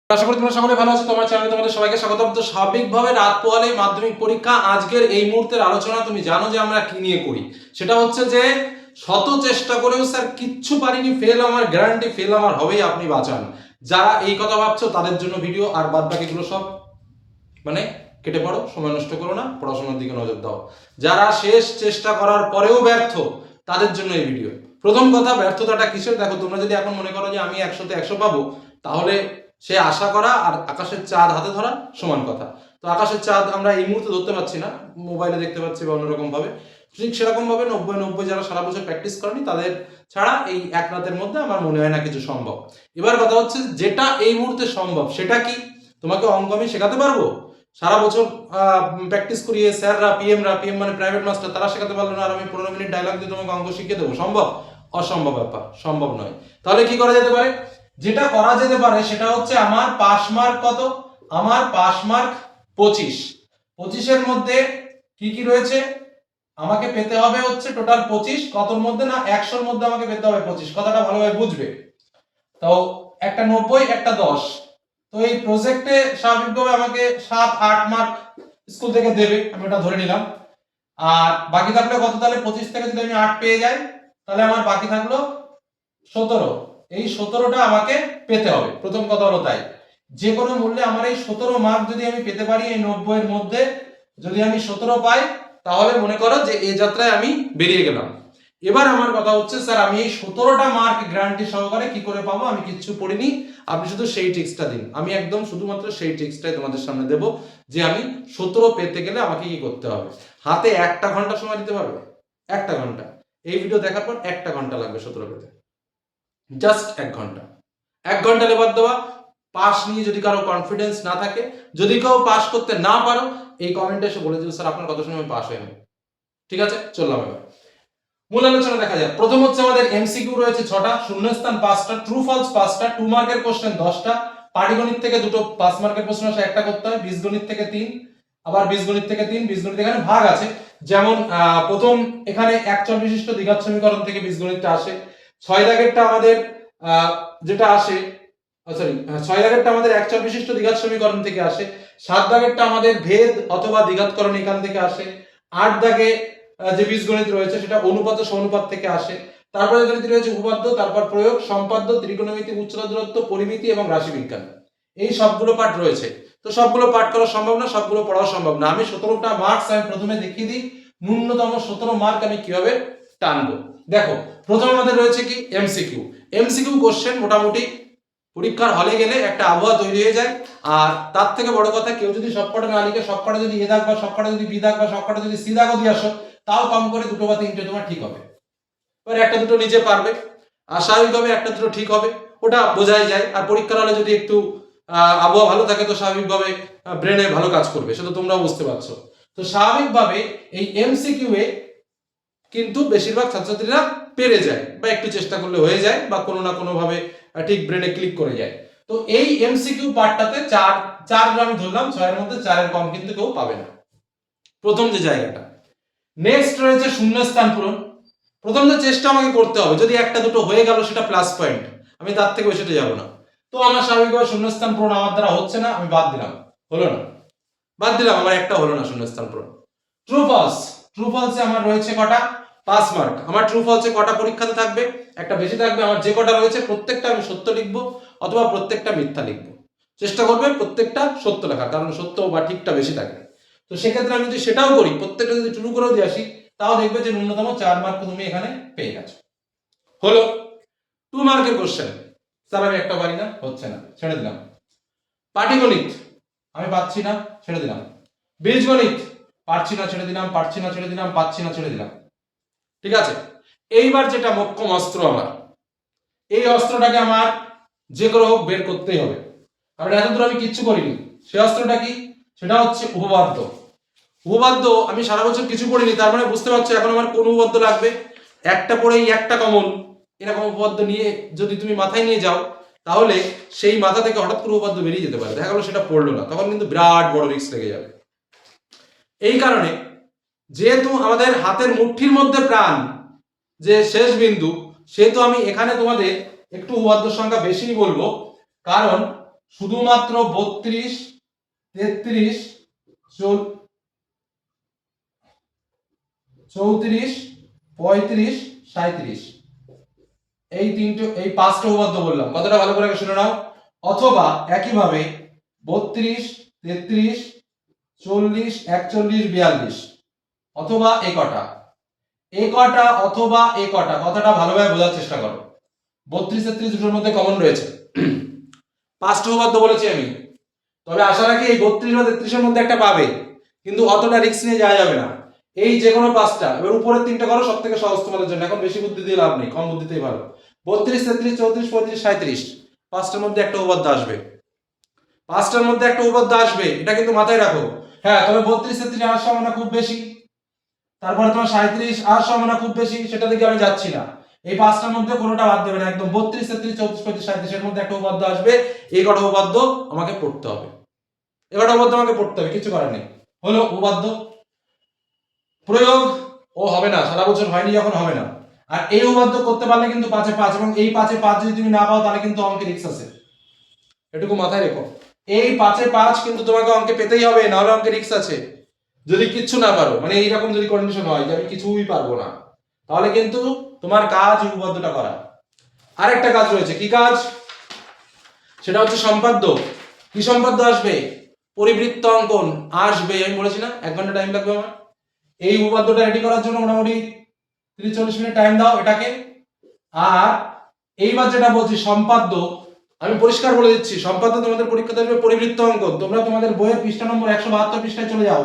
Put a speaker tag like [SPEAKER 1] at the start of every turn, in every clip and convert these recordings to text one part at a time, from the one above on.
[SPEAKER 1] আশা করি তোমরা সকলে ভালো আছো। তোমার চ্যানেলে তোমাদের সবাইকে স্বাগতম। তো স্বাভাবিকভাবে রাত পোহালেই মাধ্যমিক পরীক্ষা। আজকের এই মুহূর্তের আলোচনা তুমি জানো যে আমরা কি নিয়ে করি, সেটা হচ্ছে যে শত চেষ্টা করেও স্যার কিচ্ছু পারিনি, ফেল আমার গ্যারান্টি, ফেল আমার হবেই, আপনি বাঁচান। যারা এই কথা ভাবছো তাদের জন্য ভিডিও, আর বাদ বাকিগুলো সব মানে কেটে পড়ো, সময় নষ্ট করো না, পড়াশোনার দিকে নজর দাও। যারা শেষ চেষ্টা করার পরেও ব্যর্থ তাদের জন্য এই ভিডিও। প্রথম কথা, ব্যর্থতাটা কিসের? দেখো, তোমরা যদি এখন মনে করো যে আমি 100তে 100 পাবো, তাহলে সে আশা করা আর আকাশের চাঁদ হাতে ধরা সমান কথা। তো আকাশের চাঁদ আমরা এই মুহূর্তে ধরতে পারছি না, মোবাইলে দেখতে পাচ্ছি বা অন্যরকম ভাবে। ঠিক সেরকম ভাবে 90 যারা সারা বছর প্র্যাকটিস করেনি তাদের ছাড়া এই এক রাতের মধ্যে আমার মনে হয় না কিছু সম্ভব। এবার কথা হচ্ছে, যেটা এই মুহূর্তে সম্ভব সেটা কি? তোমাকে অঙ্ক আমি শেখাতে পারবো? সারা বছর প্র্যাকটিস করিয়ে স্যাররা, পিএম মানে প্রাইভেট মাস্টার, তারা শেখাতে পারলো না, আর আমি 15 মিনিট ডায়লগ দিয়ে তোমাকে অঙ্ক শিখিয়ে দেবো? সম্ভব? অসম্ভব ব্যাপার, সম্ভব নয়। তাহলে কি করা যেতে পারে? যেটা করা যেতে পারে সেটা হচ্ছে, আমার পাস মার্ক কত? আমার পাস মার্ক 25। 25-এর মধ্যে কি কি রয়েছে? আমাকে পেতে হবে হচ্ছে টোটাল 25। কতর মধ্যে? না, 100-র মধ্যে আমাকে পেতে হবে 25। কথাটা ভালোভাবে বুঝবে। তো একটা 90, একটা 10। তো এই প্রজেক্টে স্বাভাবিকভাবে আমাকে 7-8 মার্ক স্কুল থেকে দেবে, আমি ওটা ধরে নিলাম। আর বাকি থাকলো কত? তাহলে 25 থেকে যদি আমি 8 পেয়ে যাই, তাহলে আমার বাকি থাকলো 17। এই 17টা আমাকে পেতে হবে। প্রথম কথা হলো তাই, যে কোনো মূল্যে আমার এই 17 মার্ক যদি আমি পেতে পারি, এই 90-এর মধ্যে যদি আমি 17 পাই, তাহলে মনে করো যে এই যাত্রায় আমি বেরিয়ে গেলাম। এবার আমার কথা হচ্ছে, স্যার আমি এই 17টা মার্ক গ্যারান্টি সহকারে কি করে পাবো? আমি কিচ্ছু পড়িনি, আপনি শুধু সেই ট্রিক্সটা দিন। আমি একদম শুধুমাত্র সেই ট্রিক্সটাই তোমাদের সামনে দেব, যে আমি 17 পেতে গেলে আমাকে কি করতে হবে। হাতে 1টা ঘন্টা সময় দিতে পারবে? 1টা ঘন্টা। এই ভিডিও দেখার পর 1টা ঘন্টা লাগবে 17 পেতে, জাস্ট 1 ঘন্টা। 1 ঘন্টা লেবার দেওয়া। পাস নিয়ে যদি কারো কনফিডেন্স না থাকে, যদি কেউ পাস করতে না পারো, এই কমেন্টে এসে বলে দিও, স্যার আপনার কত সময় পাস হয়ে যাবে। ঠিক আছে, চললাম এবার মূল আলোচনা দেখা যায়। প্রথম হচ্ছে আমাদের এমসিকিউ রয়েছে 6টা, শূন্যস্থান 5টা, ট্রু ফলস 5টা, 2 মার্কের কোশ্চেন 10টা, পাটিগণিত থেকে দুটো 5 মার্কের প্রশ্ন আসে, একটা করতে হয়, বীজগণিত থেকে 3, আবার বীজগণিত থেকে 3। বীজগণিত এখানে ভাগ আছে, যেমন প্রথম এখানে একচল বিশিষ্ট দ্বিঘাত সমীকরণ থেকে বীজগণিতটা আসে। 6 দাগেরটা আমাদের যেটা আসে, সরি, 6 দাগেরটা আমাদের একচল বিশিষ্ট দ্বিঘাত সমীকরণ থেকে আসে। 7 দাগেরটা আমাদের ভেদ অথবা দ্বিঘাতকরণ এখান থেকে আসে। 8 দাগে যে বীজগণিত রয়েছে সেটা অনুপাত ও সমানুপাত থেকে আসে। তারপরে যেটা রয়েছে উপপাদ্য, তারপর প্রয়োগ, সম্পাদ্য, ত্রিকোণমিতি, উচ্চতা দূরত্ব, পরিমিতি এবং রাশিবিজ্ঞান। এই সবগুলো পাঠ রয়েছে। তো সবগুলো পাঠ করা সম্ভব না, সবগুলো পড়াও সম্ভব না। আমি 17টা মার্কস আমি প্রথমে দেখিয়ে দিই, ন্যূনতম 17 মার্ক আমি কিভাবে টানবো। দেখো, প্রথমে আমাদের রয়েছে কি? এমসিকিউ। এমসিকিউ কোশ্চেন মোটামুটি পরীক্ষার হলে গেলে একটা আবহাওয়া তৈরি হয়ে যায়। আর তার থেকে বড় কথা, কেউ যদি সবকটা না লিখে, সবকটা যদি এ দাগ বা সবকটা যদি বি দাগ বা সবকটা যদি সি দাগও দিয়ে আসো, তাও কম করে 2টো বা 3টে তোমার ঠিক হবে। এবার একটা দুটো নিচে পারবে, আর স্বাভাবিকভাবে একটা দুটো ঠিক হবে, ওটা বোঝাই যায়। আর পরীক্ষার হলে যদি একটু আবহাওয়া ভালো থাকে, তো স্বাভাবিকভাবে ব্রেনে ভালো কাজ করবে, সেটা তোমরাও বুঝতে পারছো। তো স্বাভাবিকভাবে এই এমসিকিউ এ কিন্তু বেশিরভাগ ছাত্রছাত্রীরা পেরে যায়, বা একটু চেষ্টা করলে হয়ে যায়, বা কোনো না কোনো ভাবে ঠিক ব্রেনে ক্লিক করে যায়। তো এই এমসিকিউ পার্টটাতে 4 আমি ধরলাম, 6-এর মধ্যে 4-এর কম কিন্তু কেউ পাবে না, প্রথম যে জায়গাটা। নেক্সট রয়েছে শূন্যস্থান পূরণ। প্রথম যে চেষ্টা আমাকে করতে হবে, যদি একটা দুটো হয়ে গেল সেটা প্লাস পয়েন্ট, আমি তার থেকে বেশিতে যাব না। তো আমার স্বাভাবিকভাবে শূন্যস্থান পূরণ আমার দ্বারা হচ্ছে না, আমি বাদ দিলাম, হলো না, বাদ দিলাম, আমার একটা হলো না শূন্যস্থান পূরণ। True false. ট্রু ফলসে আমার রয়েছে কটা? 5 মার্ক। আমার ট্রু ফলসে কটা পরীক্ষাতে থাকবে? একটা বেশি থাকবে। আমার যে কটা রয়েছে প্রত্যেকটা আমি সত্য লিখবো, অথবা প্রত্যেকটা মিথ্যা লিখবো। চেষ্টা করবে প্রত্যেকটা সত্য লেখা, কারণ সত্য বা ঠিকটা বেশি থাকে। তো সেক্ষেত্রে আমি যদি সেটাও করি, প্রত্যেকটা যদি ট্রু করেও দিয়ে আসি, তাও দেখবে যে ন্যূনতম 4 মার্ক তুমি এখানে পেয়ে গেছো। হলো 2 মার্কের কোশ্চেন। স্যার আমি একটা পারি না, হচ্ছে না, ছেড়ে দিলাম। পাটিগণিত আমি পাচ্ছি না, ছেড়ে দিলাম। বীজগণিত পারছি না, ছেড়ে দিলাম, পারছি না, ছেড়ে দিলাম, পাচ্ছি না, ছেড়ে দিলাম। ঠিক আছে, এইবার যেটা মোক্ষম অস্ত্র আমার, এই অস্ত্রটাকে আমার যে করে হোক বের করতেই হবে, কারণ এতদূর আমি কিচ্ছু করিনি। সেই অস্ত্রটা কি? সেটা হচ্ছে উপপাদ্য। উপপাদ্য আমি সারা বছর কিছু পড়িনি, তার মানে বুঝতে পারছো এখন আমার কোন উপপাদ্য লাগবে। একটা পড়েই একটা কমন, এরকম উপপাদ্য নিয়ে যদি তুমি মাথায় নিয়ে যাও, তাহলে সেই মাথা থেকে হঠাৎ করে উপপাদ্য বেরিয়ে যেতে পারে, দেখা গেলো সেটা পড়লো না, তখন কিন্তু বিরাট বড় রিস্ক লেগে যাবে। এই কারণে, যেহেতু আমাদের হাতের মুঠির মধ্যে প্রাণ যে শেষ বিন্দু, সেহেতু আমি এখানে তোমাদের একটু উপপাদ্য সংখ্যা বেশি বলবো, কারণ শুধুমাত্র 32, 33, 34, 35, 37 এই পাঁচটা উপপাদ্য বললাম। কতটা ভালো করে শুনে নাও। অথবা একইভাবে 32, 33, 40, 41, 42 অথবা এই কটা অথবা এই কটা, কথাটা ভালোভাবে বোঝার চেষ্টা করো। 32, 33 দুটোর মধ্যে কমন রয়েছে। পাঁচটা উপপাদ্য বলেছি আমি, তবে আশা রাখি এই 32 বা 33 এর মধ্যে একটা পাবে, কিন্তু অতটা রিস্ক নিয়ে যাওয়া যাবে না। এই যে কোনো পাঁচটা, এবার উপরের তিনটা করো সব থেকে সহজ তোমাদের জন্য, এখন বেশি বুদ্ধি দিয়ে লাভ নেই, কম বুদ্ধিতেই ভালো। 32, 33, 34, 35, 37 পাঁচটার মধ্যে একটা উপপাদ্য আসবে, পাঁচটার মধ্যে একটা উপপাদ্য আসবে, এটা কিন্তু মাথায় রাখো। হ্যাঁ, তবে 32, 33 আসার সম্ভাবনা খুব বেশি, তারপরে তোমার 37 আসার সম্ভাবনা খুব বেশি, সেটা দিকে আমি যাচ্ছি না। এই পাঁচটার মধ্যে কোনোটা বাদ দেবে না, একদম 32, 33, 34, 35, 37 এর মধ্যে একটা উপপাদ্য আসবে। এই কটা উপপাদ্য আমাকে পড়তে হবে, এবার উপপাদ্য আমাকে পড়তে হবে, কিছু করার নেই। হলো উপপাদ্য। প্রয়োগ ও হবে না, সারা বছর হয়নি যখন হবে না। আর এই উপপাদ্য করতে পারলে কিন্তু 5 এ 5, এবং এই 5 এ 5 যদি তুমি না পাও তাহলে কিন্তু অঙ্কে রিস্ক আছে, এটুকু মাথায় রেখো। এই 5 এ 5 কিন্তু তোমাকে অঙ্কে পেতেই হবে, না হলে অঙ্কে রিস্ক আছে। যদি কিচ্ছু না পারো, মানে এইরকম যদি কন্ডিশন হয় যে আমি কিছুই পারবো না, তাহলে কিন্তু তোমার কাজ উপপাদ্যটা করা। আরেকটা কাজ রয়েছে, কি কাজ? সেটা হচ্ছে সম্পাদ্য। কি সম্পাদ্য আসবে? পরিবৃত্ত অঙ্কন আসবে। আমি বলেছি না 1 ঘন্টা টাইম লাগবে আমার। এই উপপাদ্যটা রেডি করার জন্য মোটামুটি 30-40 মিনিট টাইম দাও এটাকে। আর এইবার যেটা বলছি সম্পাদ্য, আমি পরিষ্কার বলে দিচ্ছি, সম্পাদ্য তোমাদের পরীক্ষাতে আসবে পরিবৃত্ত অঙ্কন। তোমরা তোমাদের বইয়ের পৃষ্ঠা নম্বর 172 পৃষ্ঠায় চলে যাও,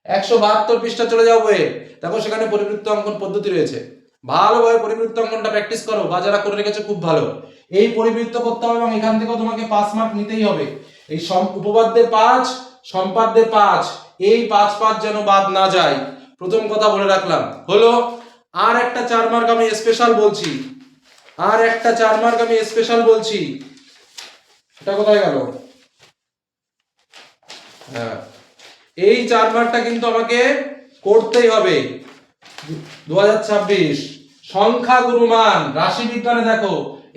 [SPEAKER 1] 172 পৃষ্ঠা চলে যাও বইয়ে, দেখো সেখানে পরিবৃত্ত অঙ্কন পদ্ধতি রয়েছে। ভালোভাবে পরিবৃত্ত অঙ্কনটা প্র্যাকটিস করো, বা যারা করে রেখেছো খুব ভালো। এই পরিবৃত্ত করতে হবে এবং এখান থেকেও তোমাকে 5 মার্ক নিতেই হবে। এই উপপাদ্যে 5, সম্পাদ্যে 5, এই 5 5 যেন বাদ না যায়, প্রথম কথা বলে রাখলাম। হলো আর একটা 4 মার্ক আমি স্পেশাল বলছি, আর একটা 4 মার্ক আমি স্পেশাল বলছি। এটা কোথায় গেল? হ্যাঁ, এই 4 মার্কটা কিন্তু আমাকে করতেই হবে। 2026 সংখ্যা গুরুমান রাশি বিজ্ঞানে দেখো,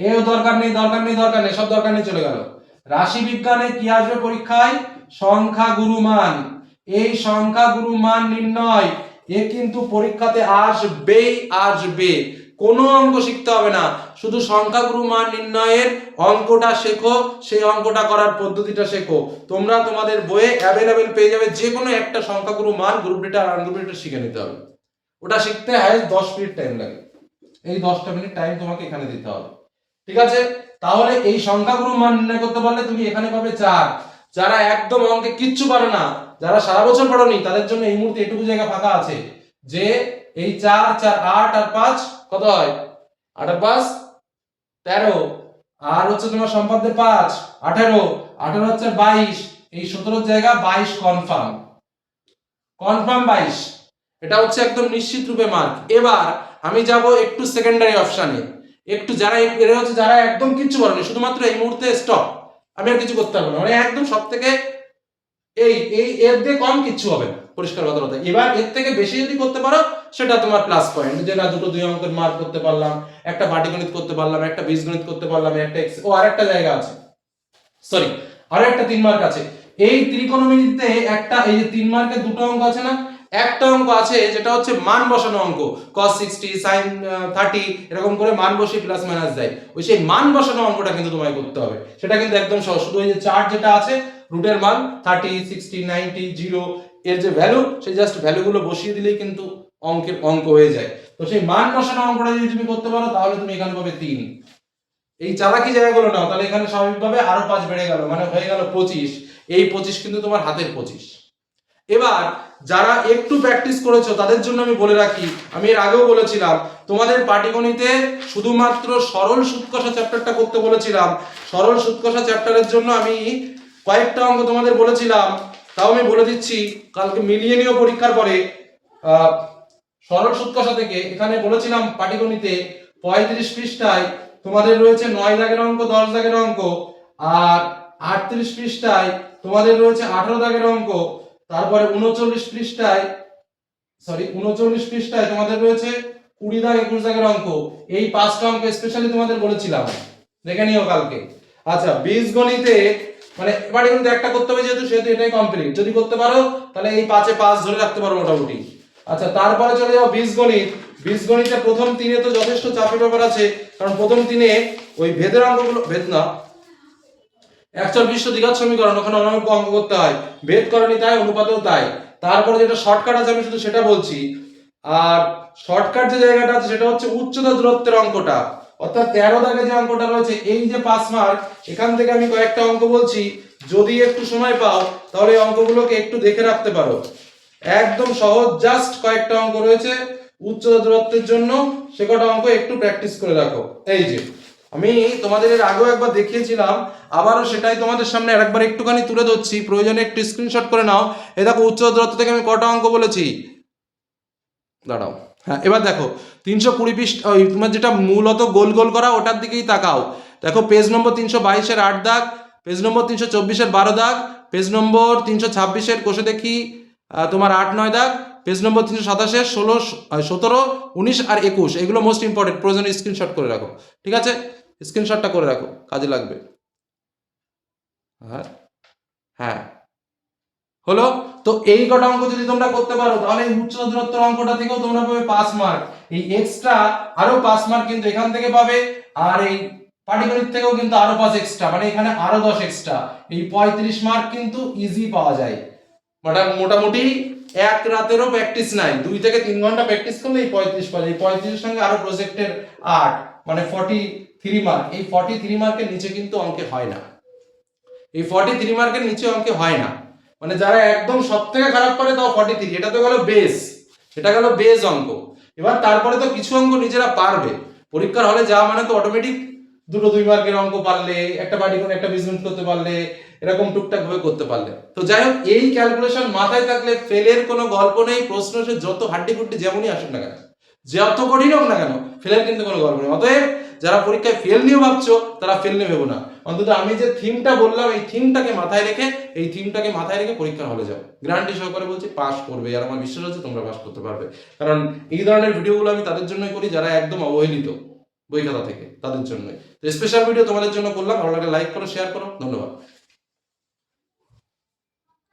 [SPEAKER 1] এও দরকার নেই, দরকার নেই, দরকার নেই, সব দরকার নেই, চলে গেল। রাশি বিজ্ঞানে কি আসবে পরীক্ষায়? সংখ্যা গুরুমান। এই সংখ্যা গুরুমান নির্ণয় এ কিন্তু পরীক্ষাতে আসবেই আসবে। কোনো অঙ্ক শিখতে হবে না, শুধু সংখ্যাগুরু মান নির্ণয়ের অঙ্কটা শেখো, সেই অঙ্কটা করার পদ্ধতিটা শেখো। তোমরা তোমাদের বইয়ে অ্যাভেলেবেল পেয়ে যাবে, যে কোনো একটা সংখ্যাগুরু মান, গ্রুপ ডেটা আর আনগ্রুপ ডেটা শিখে নিতে হবে। ওটা শিখতে হয় 10 মিনিট টাইম লাগে, এই 10টা মিনিট টাইম তোমাকে এখানে দিতে হবে। ঠিক আছে, তাহলে এই সংখ্যাগুরু মান নির্ণয় করতে পারলে তুমি এখানে পাবে 4। যারা একদম অঙ্কে কিচ্ছু পারে না, যারা সারা বছর পড়োনি, তাদের জন্য এই মুহূর্তে এটুকু জায়গা ফাঁকা আছে যে এই 4 4 8 আর 5 কত হয়? 8 আর 5 13, আর হচ্ছে তোমার সম্পাদ্যে 5 18, 18 হচ্ছে 22, এই 17 জায়গা 22 কনফার্ম, কনফার্ম 22। এটা হচ্ছে একদম নিশ্চিত রূপে মার্ক। এবার আমি যাব একটু সেকেন্ডারি অপশনে, একটু যারা এরা হচ্ছে যারা একদম কিচ্ছু বলেনি, শুধুমাত্র এই মুহূর্তে স্টপ, আমি আর কিছু করতে পারবো না, মানে একদম সব থেকে এই এই এর দিয়ে কম কিচ্ছু হবে না, পরিষ্কার কথা কথা। এবার এর থেকে বেশি যদি করতে পারো সেটা তোমার প্লাস পয়েন্ট, যে না দুটো 2 অঙ্কের মার্ক করতে পারলাম, একটা পাটিগণিত করতে পারলাম, একটা বীজগণিত করতে পারলাম, একটা ও আরেকটা জায়গা আছে, সরি আরো একটা 3 মার্ক আছে। এই ত্রিকোণমিতিতে একটা, এই যে 3 মার্কের দুটো অঙ্ক আছে না, একটা অঙ্ক আছে যেটা হচ্ছে মান বসানো অঙ্ক, cos 60 sin 30 এরকম করে মান বসিয়ে প্লাস মাইনাস দেয়, ওই সেই মান বসানো অঙ্কটা কিন্তু তোমায় করতে হবে। সেটা কিন্তু একদম সহজ, শুধু ওই যে চার্ট যেটা আছে, রুটের মান 30 60 90 0 এর যে ভ্যালু, সেই জাস্ট ভ্যালুগুলো বসিয়ে দিলেই কিন্তু অঙ্কের অঙ্ক হয়ে যায়। তো সেই মান বসানো অঙ্কটা যদি তুমি করতে পারো তাহলে তুমি এখানে পাবে 3। এই চালাকি জায়গাগুলো নাও, তাহলে এখানে স্বাভাবিকভাবে আরো 5 বেড়ে গেল, মানে হয়ে গেল 25। এই 25 কিন্তু তোমার হাতের 25। এবার যারা একটু প্র্যাকটিস করেছো তাদের জন্য আমি বলে রাখি, আমি এর আগেও বলেছিলাম তোমাদের পাটিগণিতে শুধুমাত্র সরল সুদ কষা চ্যাপ্টারটা করতে বলেছিলাম। সরল সুদ কষা চ্যাপ্টারের জন্য আমি কয়েকটা অঙ্ক তোমাদের বলেছিলাম, তাও আমি বলে দিচ্ছি, কালকে মিলিয়ে নিও পরীক্ষার পরে। সরল সুদ কষা থেকে এখানে বলেছিলাম পাটিগণিতে 35 পৃষ্ঠায় তোমাদের রয়েছে 9 দাগের অঙ্ক, 10 দাগের অঙ্ক, আর 38 পৃষ্ঠায় তোমাদের রয়েছে 18 দাগের অঙ্ক, তারপরে 39 পৃষ্ঠায় তোমাদের রয়েছে 20 দাগ 21 দাগের অঙ্ক। এই 5টা অঙ্ক স্পেশালি তোমাদের বলেছিলাম, দেখে নিও কালকে। আচ্ছা, বীজগণিতে মানে পাটিগণিত একটা করতে হবে যেহেতু সেহেতু এটাই কমপ্লিট। যদি করতে পারো তাহলে এই 5-এ 5 ধরে রাখতে পারো মোটামুটি। আচ্ছা, তারপরে চলে যাও বীজগণিত। বীজগণিতে প্রথম 3-এ তো যথেষ্ট চাপের ব্যাপার আছে, কারণ প্রথম 3-এ ওই ভেদের অঙ্কগুলো, ভেদ না, একচর বিশ্ব দ্বিঘাত সমীকরণ, ওখানে অনেক অঙ্ক করতে হয়, ভেদ করণী তাই, অনুপাতেও তাই। তারপরে যেটা শর্টকাট আছে আমি শুধু সেটা বলছি। আর শর্টকাট যে জায়গাটা আছে সেটা হচ্ছে উচ্চতা দূরত্বের অঙ্কটা, অর্থাৎ 13 দাগে যে অঙ্কটা রয়েছে, এই যে 5 মার্ক, এখান থেকে আমি কয়েকটা অঙ্ক বলছি, যদি একটু সময় পাও তাহলে এই অঙ্কগুলোকে একটু দেখে রাখতে পারো। একদম সহজ, জাস্ট কয়েকটা অঙ্ক রয়েছে উচ্চতা দূরত্বের জন্য, সে কটা অঙ্ক একটু প্র্যাকটিস করে রাখো। এই যে আমি তোমাদের এর আগেও একবার দেখিয়েছিলাম, আবারও সেটাই তোমাদের সামনে আরেকবার একটুখানি তুলে ধরছি, প্রয়োজনে একটু স্ক্রিনশট করে নাও। এই দেখো উচ্চতা দূরত্ব থেকে আমি কটা অঙ্ক বলেছি, দাঁড়াও, হ্যাঁ এবার দেখো 320 পৃষ্ঠা, ওই তোমার যেটা মূলত গোল গোল করা ওটার দিকেই তাকাও। দেখো পেজ নম্বর 322-এর 8 দাগ, পেজ নম্বর 324-এর 12 দাগ, পেজ নম্বর 326-এর কোষে দেখি তোমার 8-9 দাগ, পেজ নম্বর 327-এর 16, 17, 19 আর 21, এগুলো মোস্ট ইম্পর্টেন্ট, প্রয়োজনে স্ক্রিনশট করে রাখো। ঠিক আছে, স্ক্রিনশটটা করে রাখো, কাজে লাগবে। হ্যাঁ হ্যাঁ, হলো। তো এই কটা অঙ্ক যদি তোমরা করতে পারো তাহলে এই উচ্চ দূরত্বের অঙ্কটা থেকেও তোমরা পাবে 5 মার্ক। এই এক্সট্রা আরো 5 মার্ক কিন্তু এখান থেকে পাবে, আর এই পাটিগণিত থেকেও কিন্তু আরো 5 এক্সট্রা, মানে এখানে আরো 10 এক্সট্রা, এই 35 মার্ক কিন্তু ইজি পাওয়া যায়। মোটামুটি এক রাতেরও প্র্যাকটিস নাই, 2 থেকে 3 ঘন্টা প্র্যাকটিস করলে এই 35 পাওয়া যায়। এই 35 এর সঙ্গে আরো প্রজেক্টের 8, মানে 43 মার্ক। এই 43 মার্কের নিচে কিন্তু অঙ্কে হয় না, এই 43 মার্কের নিচে অঙ্কে হয় না। মানে যারা একদম সব থেকে খারাপ করে তাও 43, এটা তো গেল বেস, এটা গেল বেস অঙ্ক। এবার তারপরে তো কিছু অঙ্ক নিজেরা পারবে, পরীক্ষার হলে যা মানে তো অটোমেটিক 2 মার্কের অঙ্ক পারলে, একটা পাটিগণিত একটা বীজগণিত করতে পারলে, এরকম টুকটাক ভাবে করতে পারলে। তো যাই হোক, এই ক্যালকুলেশন মাথায় থাকলে ফেলের কোনো গল্প নেই। প্রশ্ন সে যত হাড্ডি কুড্ডি যেমনই আসুক না কেন, যত কঠিন হোক না কেন, ফেলের কিন্তু কোনো গল্প নেই। অতএব যারা পরীক্ষায় ফেল নিয়ে ভাবছো তারা ফেল নিয়ে ভেবো না, অন্তত আমি যে থিমটা বললাম এই থিমটাকে মাথায় রেখে পরীক্ষার হলে যাও, গ্যারান্টি সহকারে বলছি পাস করবে। আর আমার বিশ্বাস আছে তোমরা পাস করতে পারবে, কারণ এই ধরনের ভিডিওগুলো আমি তাদের জন্যই করি যারা একদম অবহেলিত বই খাতা থেকে, তাদের জন্যই। তো স্পেশাল ভিডিও তোমাদের জন্য করলাম। ভালো লাগলে লাইক করো, শেয়ার করো, ধন্যবাদ।